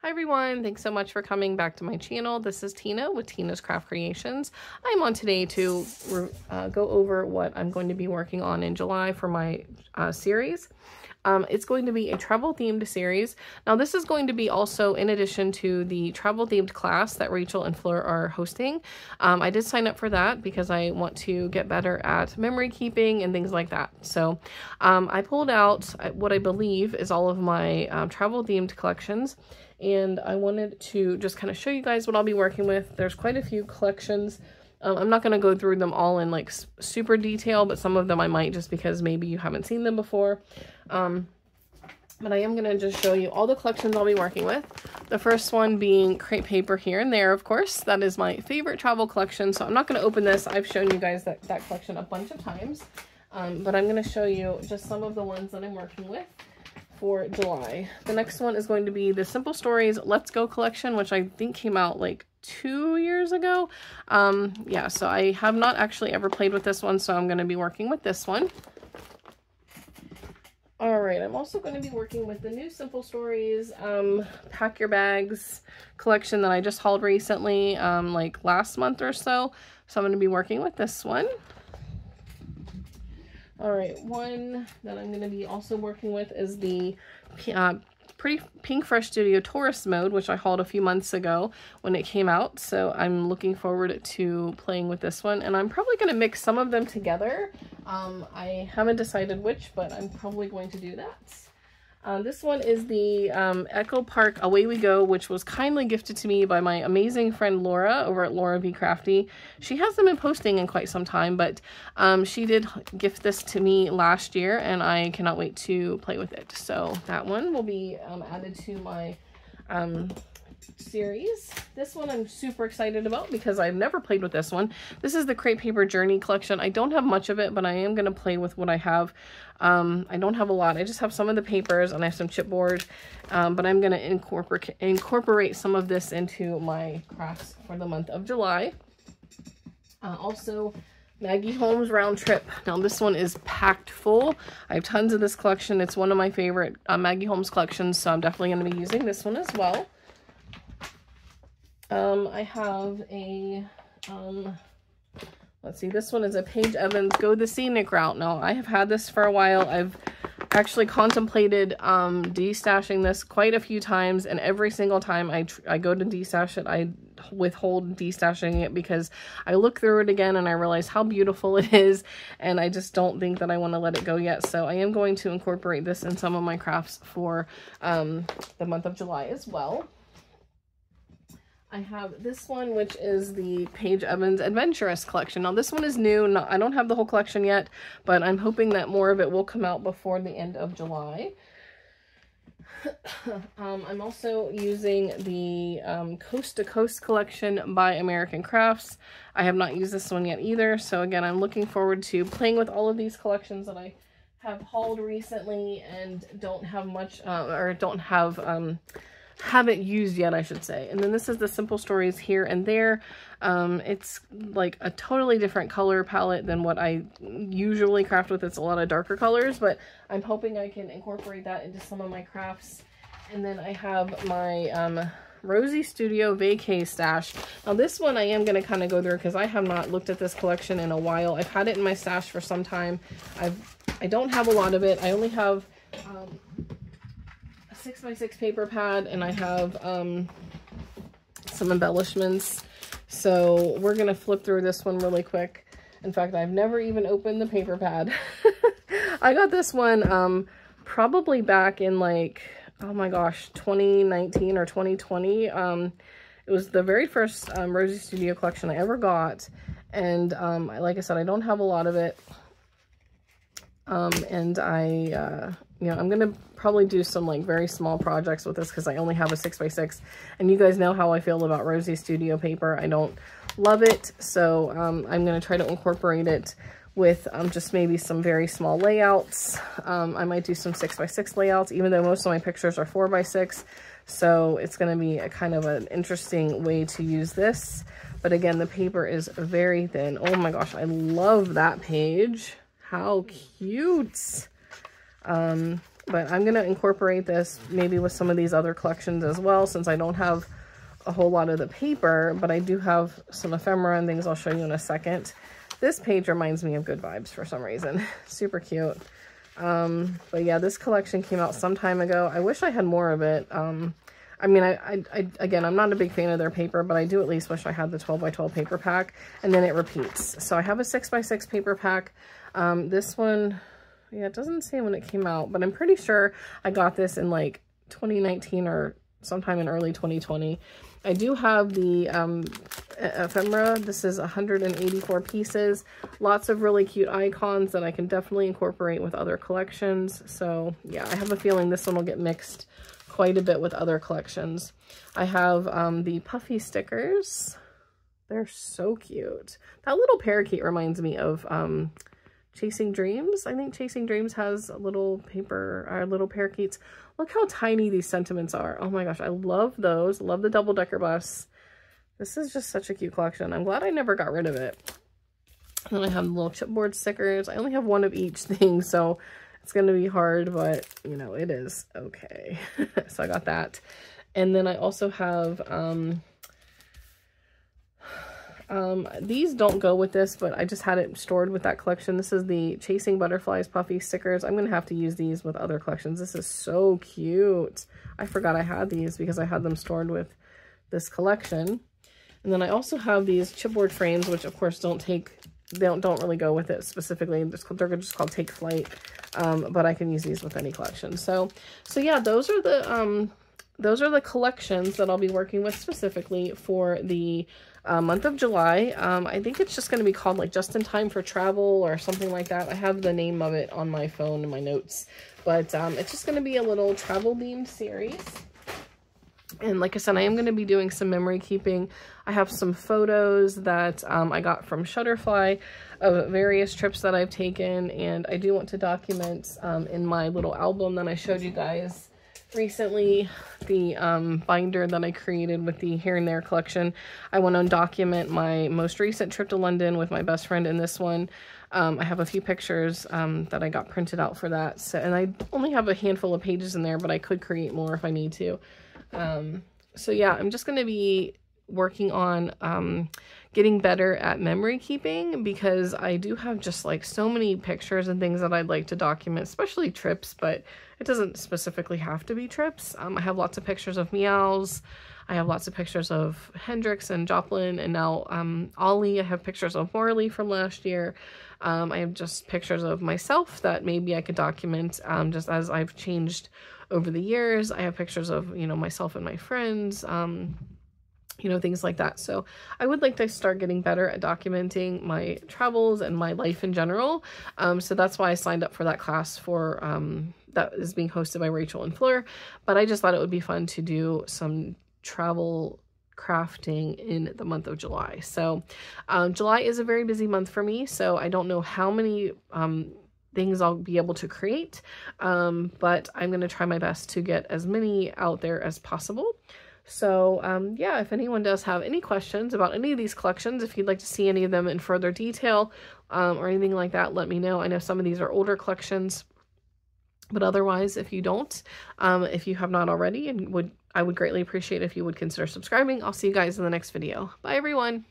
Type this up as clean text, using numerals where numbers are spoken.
Hi everyone, thanks so much for coming back to my channel. This is Tina with Tina's Craft Creations. I'm on today to go over what I'm going to be working on in July for my series. It's going to be a travel themed series. Now this is going to be also in addition to the travel themed class that Rachel and Fleur are hosting. I did sign up for that because I want to get better at memory keeping and things like that. So I pulled out what I believe is all of my travel themed collections, and I wanted to just kind of show you guys what I'll be working with. There's quite a few collections. I'm not going to go through them all in like super detail, but some of them I might, just because maybe you haven't seen them before. But I am going to just show you all the collections I'll be working with. The first one being Crepe Paper Here and There, of course. That is my favorite travel collection, so I'm not going to open this. I've shown you guys that collection a bunch of times. But I'm going to show you just some of the ones that I'm working with for July. The next one is going to be the Simple Stories Let's Go collection, which I think came out like 2 years ago. Yeah, so I have not actually ever played with this one, so I'm going to be working with this one. Alright, I'm also going to be working with the new Simple Stories Pack Your Bags collection that I just hauled recently, like last month or so. So I'm going to be working with this one. Alright, one that I'm going to be also working with is the Pretty Pink Fresh Studio Tourist Mode, which I hauled a few months ago when it came out. So I'm looking forward to playing with this one, and I'm probably going to mix some of them together. I haven't decided which, but I'm probably going to do that. This one is the Echo Park Away We Go, which was kindly gifted to me by my amazing friend Laura over at Laura V Crafty. She hasn't been posting in quite some time, but she did gift this to me last year, and I cannot wait to play with it. So that one will be added to my series. This one I'm super excited about because I've never played with this one. This is the Crepe Paper Journey collection. I don't have much of it, but I am going to play with what I have. I don't have a lot. I just have some of the papers and I have some chipboard, but I'm going to incorporate some of this into my crafts for the month of July. Also, Maggie Holmes Round Trip. Now this one is packed full. I have tons of this collection. It's one of my favorite Maggie Holmes collections, so I'm definitely going to be using this one as well. I have a, let's see, this one is a Paige Evans Go the Scenic Route. Now, I have had this for a while. I've actually contemplated destashing this quite a few times, and every single time I go to destash it, I withhold destashing it because I look through it again and I realize how beautiful it is, and I just don't think that I want to let it go yet. So I am going to incorporate this in some of my crafts for the month of July as well. I have this one, which is the Paige Evans Adventurous collection. Now this one is new. I don't have the whole collection yet, but I'm hoping that more of it will come out before the end of July. I'm also using the Coast to Coast collection by American Crafts. I have not used this one yet either. So again, I'm looking forward to playing with all of these collections that I have hauled recently and don't have much, or don't have, haven't used yet, I should say. And then this is the Simple Stories Here and There. It's like a totally different color palette than what I usually craft with. It's a lot of darker colors, but I'm hoping I can incorporate that into some of my crafts. And then I have my Rosie Studio Vacay stash. Now this one I am going to kind of go through because I have not looked at this collection in a while. I've had it in my stash for some time. I don't have a lot of it. I only have 6x6 paper pad, and I have some embellishments. So we're gonna flip through this one really quick. In fact, I've never even opened the paper pad. I got this one probably back in like, oh my gosh, 2019 or 2020. It was the very first Rosie Studio collection I ever got, and like I said, I don't have a lot of it. And you know, I'm gonna probably do some like very small projects with this because I only have a 6x6, and you guys know how I feel about Rosie Studio paper. I don't love it, so I'm gonna try to incorporate it with just maybe some very small layouts. I might do some 6x6 layouts, even though most of my pictures are 4x6, so it's gonna be a kind of an interesting way to use this. But again, the paper is very thin. Oh my gosh, I love that page. How cute. But I'm going to incorporate this maybe with some of these other collections as well, since I don't have a whole lot of the paper, but I do have some ephemera and things I'll show you in a second. This page reminds me of Good Vibes for some reason. Super cute. But yeah, this collection came out some time ago. I wish I had more of it. I mean, again, I'm not a big fan of their paper, but I do at least wish I had the 12 by 12 paper pack, and then it repeats. So I have a 6 by 6 paper pack. This one, yeah, it doesn't say when it came out, but I'm pretty sure I got this in like 2019 or sometime in early 2020. I do have the ephemera. This is 184 pieces. Lots of really cute icons that I can definitely incorporate with other collections. So yeah, I have a feeling this one will get mixed quite a bit with other collections. I have the puffy stickers. They're so cute. That little parakeet reminds me of Chasing Dreams. I think Chasing Dreams has a little paper, or little parakeets. Look how tiny these sentiments are. Oh my gosh, I love those. Love the double-decker bus. This is just such a cute collection. I'm glad I never got rid of it. And then I have little chipboard stickers. I only have one of each thing, so it's going to be hard, but, you know, it is okay. So I got that. And then I also have, these don't go with this, but I just had it stored with that collection. This is the Chasing Butterflies puffy stickers. I'm going to have to use these with other collections. This is so cute. I forgot I had these because I had them stored with this collection. And then I also have these chipboard frames, which of course don't really go with it specifically. They're just called Take Flight. But I can use these with any collection. So yeah, those are the collections that I'll be working with specifically for the month of July. I think it's just going to be called like Just in Time for Travel or something like that. I have the name of it on my phone in my notes, but it's just going to be a little travel themed series. And like I said, I am going to be doing some memory keeping. I have some photos that I got from Shutterfly of various trips that I've taken, and I do want to document in my little album that I showed you guys recently, the binder that I created with the Here and There collection. I want to document my most recent trip to London with my best friend in this one. I have a few pictures that I got printed out for that. So, and I only have a handful of pages in there, but I could create more if I need to. So yeah, I'm just going to be working on getting better at memory keeping, because I do have just like so many pictures and things that I'd like to document, especially trips, but it doesn't specifically have to be trips. I have lots of pictures of Meows. I have lots of pictures of Hendrix and Joplin, and now Ollie. I have pictures of Marley from last year. I have just pictures of myself that maybe I could document just as I've changed over the years. I have pictures of, you know, myself and my friends, you know, things like that. So I would like to start getting better at documenting my travels and my life in general. So that's why I signed up for that class for, that is being hosted by Rachel and Fleur. But I just thought it would be fun to do some travel crafting in the month of July. So July is a very busy month for me, so I don't know how many things I'll be able to create, but I'm going to try my best to get as many out there as possible. So yeah, if anyone does have any questions about any of these collections, if you'd like to see any of them in further detail or anything like that, let me know. I know some of these are older collections, but otherwise, if you don't, if you have not already, and I would greatly appreciate if you would consider subscribing. I'll see you guys in the next video. Bye, everyone.